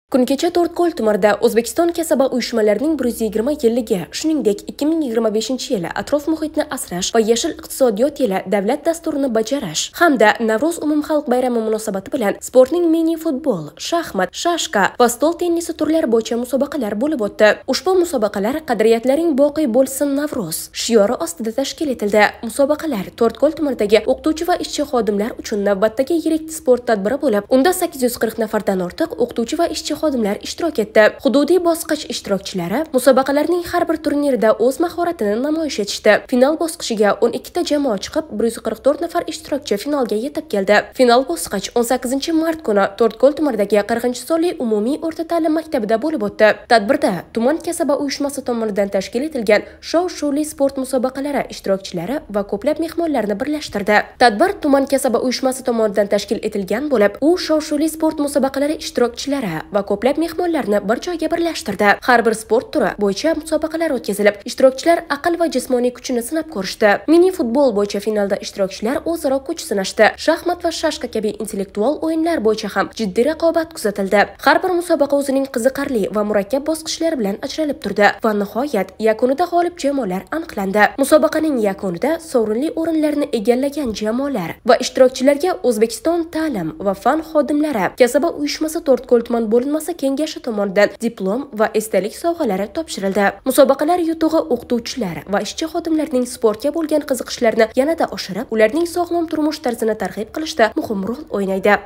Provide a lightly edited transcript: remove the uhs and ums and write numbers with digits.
Kungacha To'rtko'l tumanida O'zbekiston kasaba uyushmalarining 120 yilligi, shuningdek 2025-yili atrof muhitni asrash va yashil iqtisodiyot yili davlat dasturini bajarish hamda Navro'z umumxalq bayrami munosabati bilan sportning mini futbol, shaxmat, shashka va stol tennisi turlari bo'yicha musobaqalar bo'lib o'tdi. Ushbu musobaqalar qadriyatlaring boqiy bo'lsin Navro'z shiori ostida tashkil etildi. Musobaqalar To'rtko'l tumanidagi o'qituvchi va ishchi xodimlar uchun navbatdagi yirik sport tadbiri bo'lib, unda 840 nafardan ortiq o'qituvchi va ishchi xodimlar ishtirok etdi. Hududiy bosqich ishtirokchilari musobaqalarning har bir turnirida o'z mahoratini namoyish etishdi. Final bosqichiga 12 ta jamoa chiqib, 144 nafar ishtirokchi finalga yetib keldi. Final bosqich 18 mart kuni To'rtko'l tumanidagi 40-sonli umumiy o'rta ta'lim maktabida bo'lib o'tdi. Tadbirda tuman kasaba uyushmasi tomonidan tashkil etilgan shov-shuvli sport musobaqalari ishtirokchilari va ko'plab mehmonlarni birlashtirdi. Tadbir tuman kasaba uyushmasi tomonidan tashkil etilgan bo'lib, u shov-shuvli sport musobaqalari ishtirokchilari va ko'plab mehmonlarni bir joyga birlashtirdi. Har bir sport turi bo'yicha musobaqalar o'tkazilib, ishtirokchilar aql va jismoniy kuchini sinab ko'rishdi. Mini futbol bo'yicha finalda ishtirokchilar o'zaro kuch sinashdi. Shaxmat va shashka kabi intellektual o'yinlar bo'yicha ham jiddiy raqobat kuzatildi. Har bir musobaqa o'zining qiziqarli va murakkab bosqichlari bilan ajralib turdi va nihoyat yakunida g'olib jamoalar aniqlandi. Musobaqaning yakunida sovrinli o'rinlarni egallagan jamoalar va ishtirokchilarga O'zbekiston ta'lim va fan xodimlari kasaba uyushmasi To'rtko'l tuman bo'linmasi kengashi tomonidan diplom va esdalik sovg'alari topshirildi. Musobaqalar yutug'i o'qituvchilar va ishchi xodimlarning sportga bo'lgan qiziqishlarini yanada oshirib, ularning sog'lom turmush tarzini targ'ib qilishda muhim rol o'ynaydi.